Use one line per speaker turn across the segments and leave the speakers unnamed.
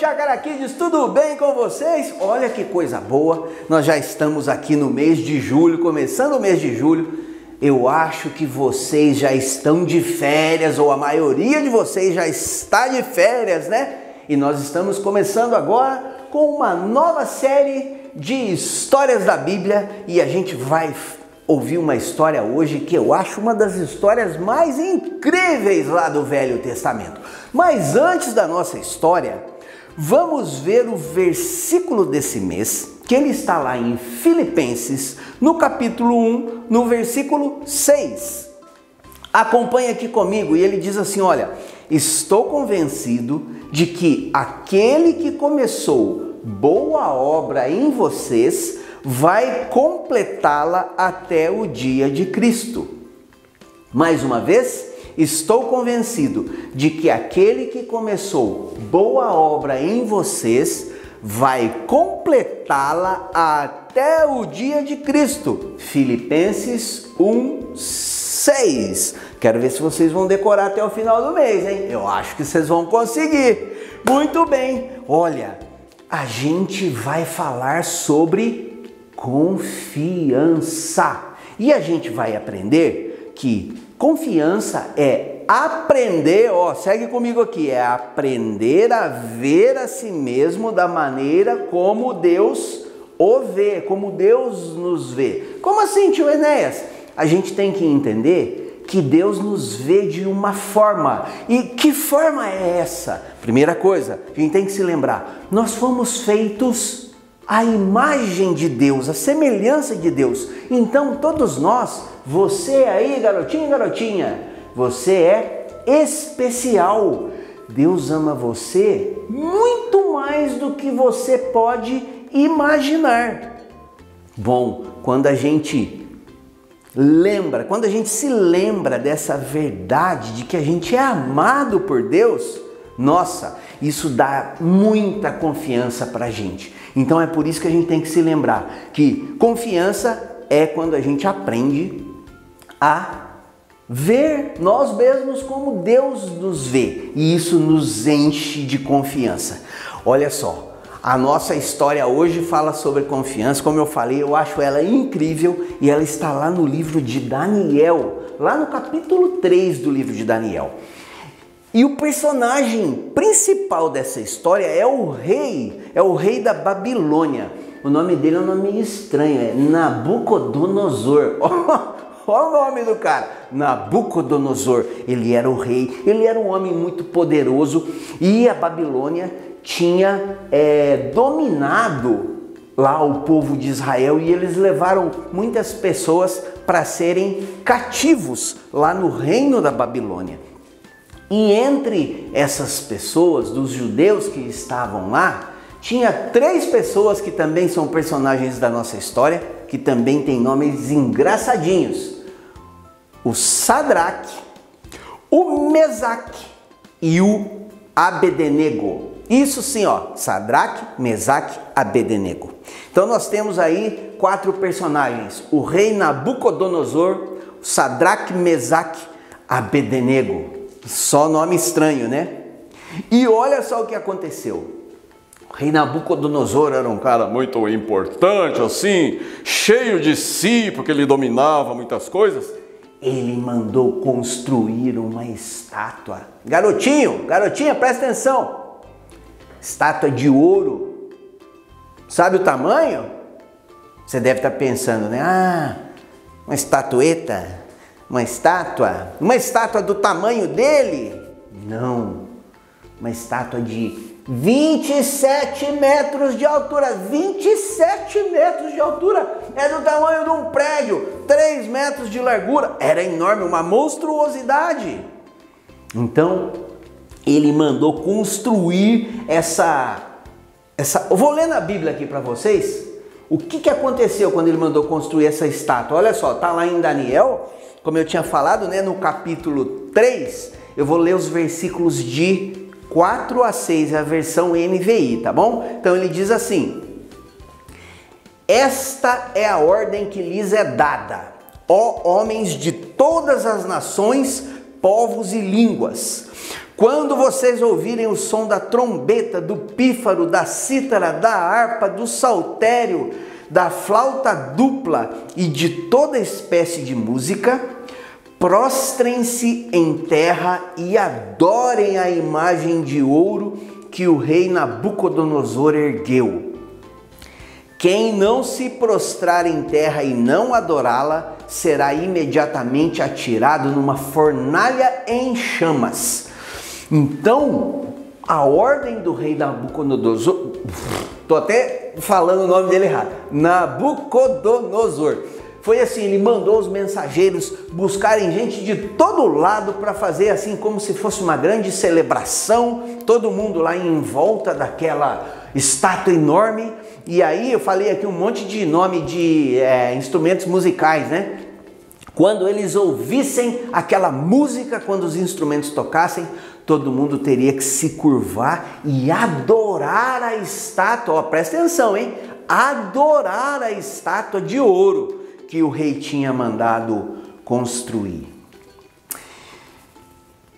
Jacaraquídeos, tudo bem com vocês? Olha que coisa boa, nós já estamos aqui no mês de julho, começando o mês de julho. Eu acho que vocês já estão de férias, ou a maioria de vocês já está de férias, né? E nós estamos começando agora com uma nova série de histórias da Bíblia e a gente vai ouvir uma história hoje que eu acho uma das histórias mais incríveis lá do Velho Testamento. Mas antes da nossa história, vamos ver o versículo desse mês, que ele está lá em Filipenses, no capítulo 1, no versículo 6. Acompanhe aqui comigo e ele diz assim, olha, estou convencido de que aquele que começou boa obra em vocês vai completá-la até o dia de Cristo. Mais uma vez, estou convencido de que aquele que começou boa obra em vocês vai completá-la até o dia de Cristo. Filipenses 1:6. Quero ver se vocês vão decorar até o final do mês, hein? Eu acho que vocês vão conseguir. Muito bem. Olha, a gente vai falar sobre confiança. E a gente vai aprender que confiança é aprender, ó, segue comigo aqui, é aprender a ver a si mesmo da maneira como Deus o vê, como Deus nos vê. Como assim, tio Enéas? A gente tem que entender que Deus nos vê de uma forma. E que forma é essa? Primeira coisa, a gente tem que se lembrar, nós fomos feitos à imagem de Deus, à semelhança de Deus. Então todos nós, você aí, garotinho e garotinha, você é especial. Deus ama você muito mais do que você pode imaginar. Bom, quando a gente se lembra dessa verdade de que a gente é amado por Deus, nossa, isso dá muita confiança para a gente. Então é por isso que a gente tem que se lembrar que confiança é quando a gente aprende a ver nós mesmos como Deus nos vê. E isso nos enche de confiança. Olha só, a nossa história hoje fala sobre confiança. Como eu falei, eu acho ela incrível e ela está lá no livro de Daniel, lá no capítulo 3 do livro de Daniel. E o personagem principal dessa história é o rei da Babilônia. O nome dele é um nome estranho, é Nabucodonosor. Olha o nome do cara, Nabucodonosor. Ele era o rei, ele era um homem muito poderoso e a Babilônia tinha dominado lá o povo de Israel e eles levaram muitas pessoas para serem cativos lá no reino da Babilônia. E entre essas pessoas, dos judeus que estavam lá, tinha 3 pessoas que também são personagens da nossa história, que também têm nomes engraçadinhos. O Sadraque, o Mesaque e o Abednego. Isso sim, ó, Sadraque, Mesaque, Abednego. Então nós temos aí 4 personagens, o rei Nabucodonosor, o Sadraque, Mesaque, Abednego. Só nome estranho, né? E olha só o que aconteceu. O rei Nabucodonosor era um cara muito importante, assim, cheio de si, porque ele dominava muitas coisas. Ele mandou construir uma estátua. Garotinha, presta atenção. Estátua de ouro. Sabe o tamanho? Você deve estar pensando, né? Ah, uma estatueta. Uma estátua do tamanho dele? Não, uma estátua de 27 metros de altura, 27 metros de altura, é do tamanho de um prédio, 3 metros de largura, era enorme, uma monstruosidade. Então, ele mandou construir eu vou ler na Bíblia aqui para vocês, o que aconteceu quando ele mandou construir essa estátua. Olha só, tá lá em Daniel, como eu tinha falado, né, no capítulo 3, eu vou ler os versículos de 4 a 6, a versão NVI, tá bom? Então ele diz assim: esta é a ordem que lhes é dada, ó homens de todas as nações, povos e línguas. Quando vocês ouvirem o som da trombeta, do pífaro, da cítara, da harpa, do saltério, da flauta dupla e de toda espécie de música, prostrem-se em terra e adorem a imagem de ouro que o rei Nabucodonosor ergueu. Quem não se prostrar em terra e não adorá-la, será imediatamente atirado numa fornalha em chamas. Então, a ordem do rei Nabucodonosor, estou até falando o nome dele errado, Nabucodonosor, foi assim, ele mandou os mensageiros buscarem gente de todo lado para fazer assim como se fosse uma grande celebração, todo mundo lá em volta daquela estátua enorme. E aí eu falei aqui um monte de nome de instrumentos musicais, né? Quando eles ouvissem aquela música, quando os instrumentos tocassem, todo mundo teria que se curvar e adorar a estátua. Ó, presta atenção, hein? Adorar a estátua de ouro que o rei tinha mandado construir.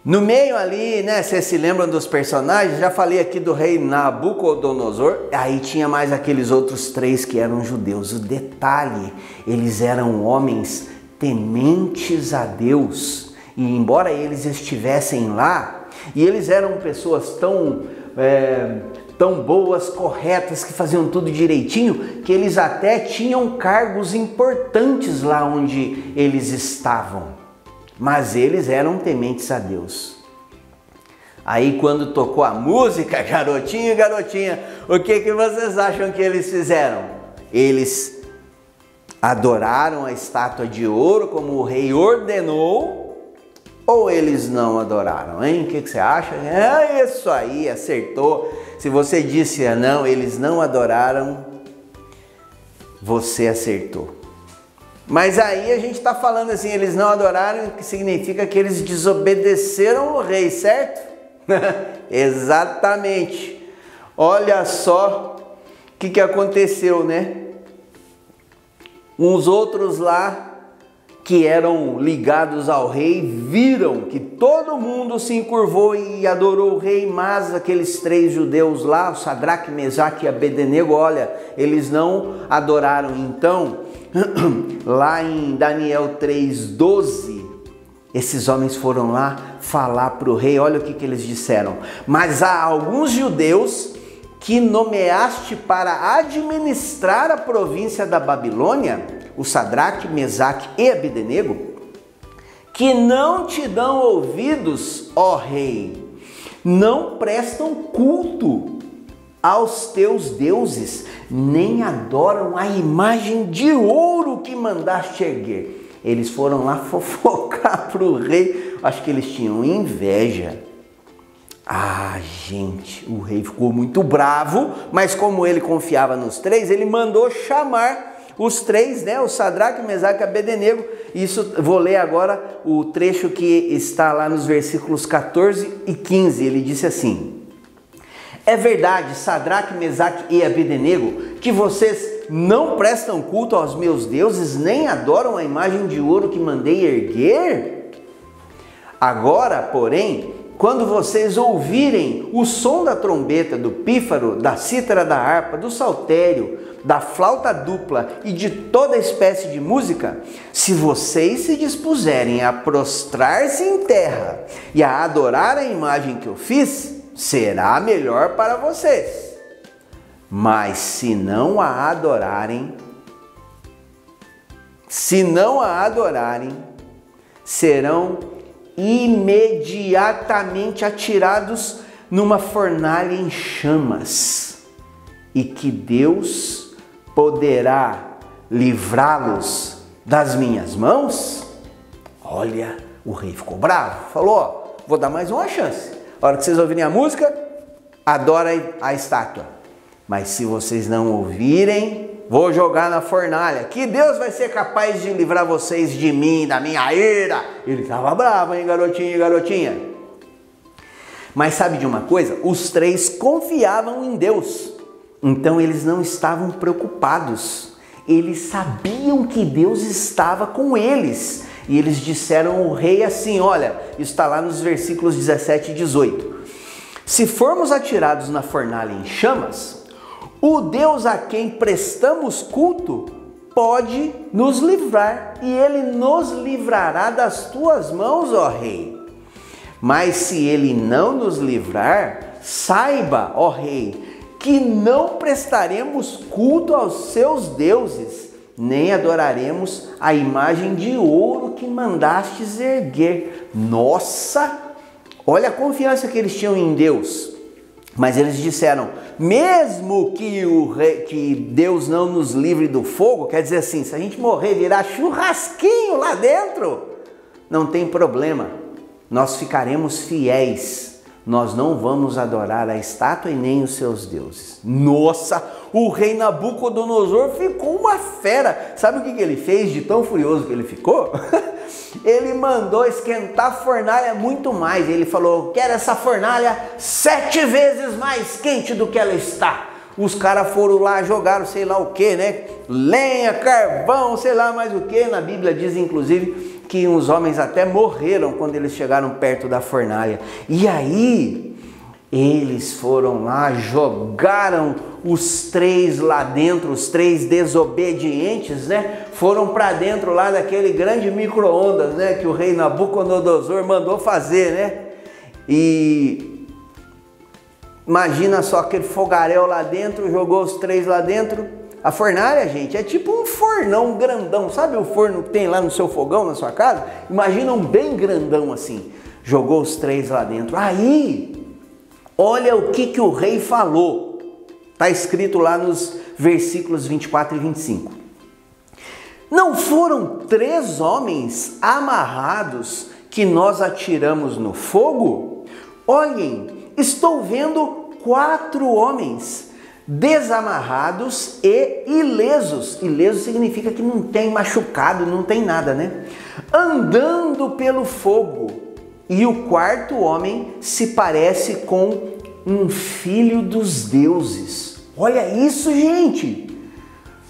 No meio ali, né, vocês se lembram dos personagens? Já falei aqui do rei Nabucodonosor, aí tinha mais aqueles outros três que eram judeus. O detalhe, eles eram homens tementes a Deus, e embora eles estivessem lá, e eles eram pessoas tão boas, corretas, que faziam tudo direitinho, que eles até tinham cargos importantes lá onde eles estavam. Mas eles eram tementes a Deus. Aí quando tocou a música, garotinho e garotinha, o que vocês acham que eles fizeram? Eles adoraram a estátua de ouro como o rei ordenou, ou eles não adoraram, hein? O que você acha? É isso aí, acertou. Se você disse não, eles não adoraram, você acertou. Mas aí a gente está falando assim, eles não adoraram, que significa que eles desobedeceram o rei, certo? Exatamente. Olha só o que aconteceu, né? Uns outros lá que eram ligados ao rei viram que todo mundo se encurvou e adorou o rei, mas aqueles três judeus lá, o Sadraque, Mesaque e Abednego, olha, eles não adoraram. Então, lá em Daniel 3:12, esses homens foram lá falar para o rei, olha o que eles disseram: mas há alguns judeus que nomeaste para administrar a província da Babilônia, o Sadraque, Mesaque e Abednego, que não te dão ouvidos, ó rei, não prestam culto aos teus deuses, nem adoram a imagem de ouro que mandaste erguer. Eles foram lá fofocar para o rei, acho que eles tinham inveja. Ah, gente, o rei ficou muito bravo, mas como ele confiava nos três, ele mandou chamar os três, né? O Sadraque, Mesaque e Abednego. Isso, vou ler agora o trecho que está lá nos versículos 14 e 15. Ele disse assim: é verdade, Sadraque, Mesaque e Abednego, que vocês não prestam culto aos meus deuses, nem adoram a imagem de ouro que mandei erguer? Agora, porém, quando vocês ouvirem o som da trombeta, do pífaro, da cítara, da harpa, do saltério, da flauta dupla e de toda espécie de música, se vocês se dispuserem a prostrar-se em terra e a adorar a imagem que eu fiz, será melhor para vocês. Mas se não a adorarem, serão imediatamente atirados numa fornalha em chamas, e que Deus poderá livrá-los das minhas mãos? Olha, o rei ficou bravo, falou: ó, vou dar mais uma chance. A hora que vocês ouvirem a música, adorem a estátua. Mas se vocês não ouvirem, vou jogar na fornalha, que Deus vai ser capaz de livrar vocês de mim, da minha ira. Ele estava bravo, hein, garotinho e garotinha? Mas sabe de uma coisa? Os três confiavam em Deus. Então eles não estavam preocupados. Eles sabiam que Deus estava com eles. E eles disseram ao rei assim, olha, isso está lá nos versículos 17 e 18. Se formos atirados na fornalha em chamas, o Deus a quem prestamos culto pode nos livrar, e ele nos livrará das tuas mãos, ó rei. Mas se ele não nos livrar, saiba, ó rei, que não prestaremos culto aos seus deuses, nem adoraremos a imagem de ouro que mandastes erguer. Nossa, olha a confiança que eles tinham em Deus. Mas eles disseram, mesmo que Deus não nos livre do fogo, quer dizer assim, se a gente morrer, virar churrasquinho lá dentro, não tem problema, nós ficaremos fiéis, nós não vamos adorar a estátua e nem os seus deuses. Nossa, o rei Nabucodonosor ficou uma fera. Sabe o que ele fez de tão furioso que ele ficou? Ele mandou esquentar a fornalha muito mais. Ele falou, quero essa fornalha 7 vezes mais quente do que ela está. Os caras foram lá, jogaram sei lá o que, né? Lenha, carvão, sei lá mais o que. Na Bíblia diz inclusive que uns homens até morreram quando eles chegaram perto da fornalha. E aí eles foram lá, jogaram os 3 lá dentro, os 3 desobedientes, né? Foram para dentro lá daquele grande micro-ondas, né? Que o rei Nabucodonosor mandou fazer, né? E imagina só aquele fogaréu lá dentro, jogou os 3 lá dentro. A fornalha, gente, é tipo um fornão grandão. Sabe o forno que tem lá no seu fogão, na sua casa? Imagina um bem grandão assim. Jogou os 3 lá dentro. Aí, olha o que o rei falou. Está escrito lá nos versículos 24 e 25. Não foram 3 homens amarrados que nós atiramos no fogo? Olhem, estou vendo 4 homens desamarrados e ilesos. Ileso significa que não tem machucado, não tem nada, né? Andando pelo fogo. E o 4º homem se parece com um filho dos deuses. Olha isso, gente!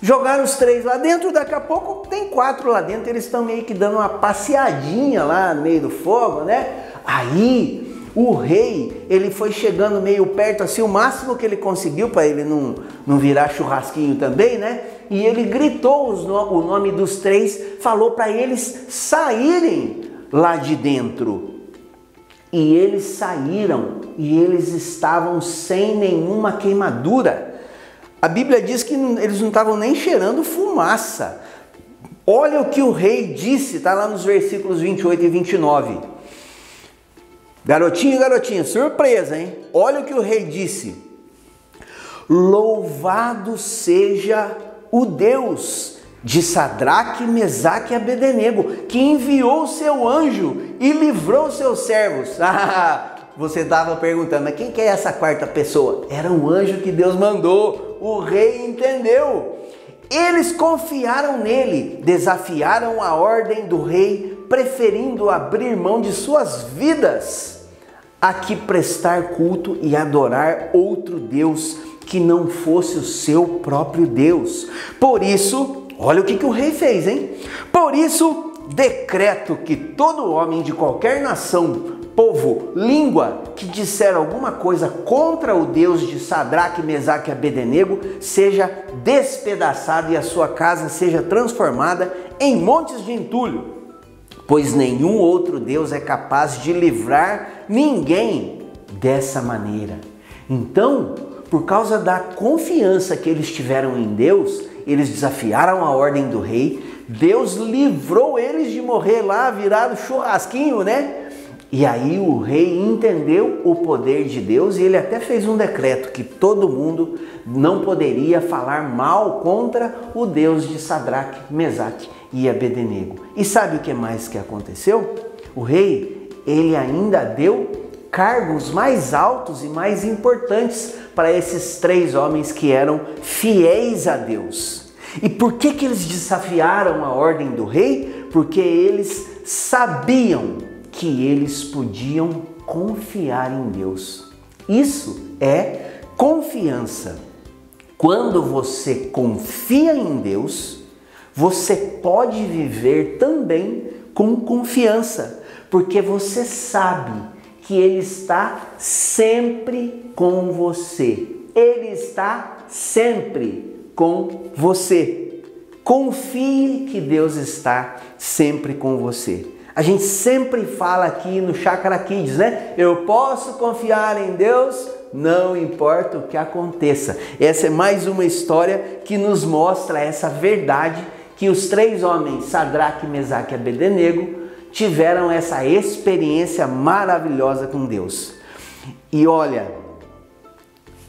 Jogaram os 3 lá dentro, daqui a pouco tem 4 lá dentro, eles estão meio que dando uma passeadinha lá no meio do fogo, né? Aí o rei, ele foi chegando meio perto assim, o máximo que ele conseguiu para ele não virar churrasquinho também, né? E ele gritou o nome dos 3, falou para eles saírem lá de dentro. E eles saíram e eles estavam sem nenhuma queimadura. A Bíblia diz que eles não estavam nem cheirando fumaça. Olha o que o rei disse, está lá nos versículos 28 e 29. Garotinho e garotinha, surpresa, hein? Olha o que o rei disse. Louvado seja o Deus de Sadraque, Mesaque e Abednego, que enviou o seu anjo e livrou seus servos. Você estava perguntando, mas quem que é essa 4ª pessoa? Era um anjo que Deus mandou. O rei entendeu. Eles confiaram nele, desafiaram a ordem do rei, preferindo abrir mão de suas vidas a que prestar culto e adorar outro Deus que não fosse o seu próprio Deus. Por isso, olha o que o rei fez, hein? Por isso, decreto que todo homem de qualquer nação, povo, língua, que disser alguma coisa contra o Deus de Sadraque, Mesaque e Abednego, seja despedaçado e a sua casa seja transformada em montes de entulho, pois nenhum outro Deus é capaz de livrar ninguém dessa maneira. Então, por causa da confiança que eles tiveram em Deus, eles desafiaram a ordem do rei, Deus livrou eles de morrer lá, virado churrasquinho, né? E aí o rei entendeu o poder de Deus e ele até fez um decreto que todo mundo não poderia falar mal contra o Deus de Sadraque, Mesaque e Abednego. E sabe o que mais que aconteceu? O rei, ele ainda deu cargos mais altos e mais importantes para esses 3 homens que eram fiéis a Deus. E por que eles desafiaram a ordem do rei? Porque eles sabiam que eles podiam confiar em Deus. Isso é confiança. Quando você confia em Deus, você pode viver também com confiança, porque você sabe que Ele está sempre com você. Ele está sempre com você. Confie que Deus está sempre com você. A gente sempre fala aqui no Chácara Kids, né? Eu posso confiar em Deus, não importa o que aconteça. Essa é mais uma história que nos mostra essa verdade que os 3 homens, Sadraque, Mesaque e Abednego, tiveram essa experiência maravilhosa com Deus. E olha,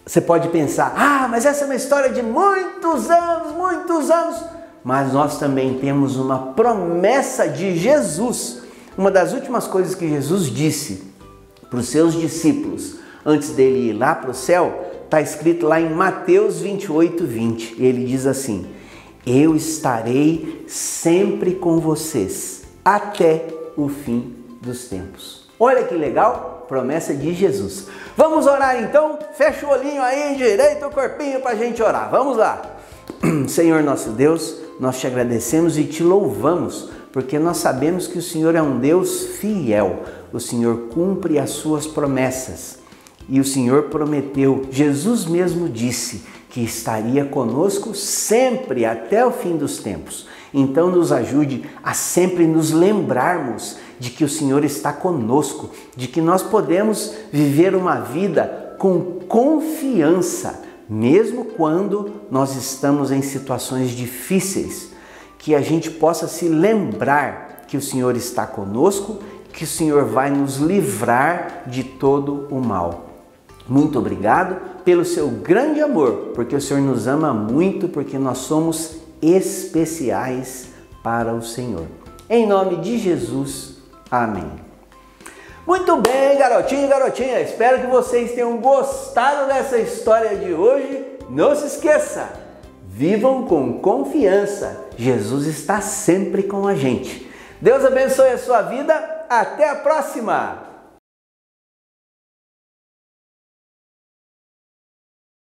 você pode pensar, mas essa é uma história de muitos anos. Mas nós também temos uma promessa de Jesus. Uma das últimas coisas que Jesus disse para os seus discípulos, antes dele ir lá para o céu, está escrito lá em Mateus 28:20. Ele diz assim: eu estarei sempre com vocês, até o fim dos tempos. Olha que legal, promessa de Jesus. Vamos orar então? Fecha o olhinho aí, endireita o corpinho para a gente orar. Vamos lá. Senhor nosso Deus, nós te agradecemos e te louvamos, porque nós sabemos que o Senhor é um Deus fiel. O Senhor cumpre as suas promessas. E o Senhor prometeu, Jesus mesmo disse, que estaria conosco sempre até o fim dos tempos. Então nos ajude a sempre nos lembrarmos de que o Senhor está conosco, de que nós podemos viver uma vida com confiança, mesmo quando nós estamos em situações difíceis, que a gente possa se lembrar que o Senhor está conosco, que o Senhor vai nos livrar de todo o mal. Muito obrigado pelo seu grande amor, porque o Senhor nos ama muito, porque nós somos especiais para o Senhor. Em nome de Jesus, amém. Muito bem, garotinho e garotinha, espero que vocês tenham gostado dessa história de hoje. Não se esqueça, vivam com confiança, Jesus está sempre com a gente. Deus abençoe a sua vida, até a próxima!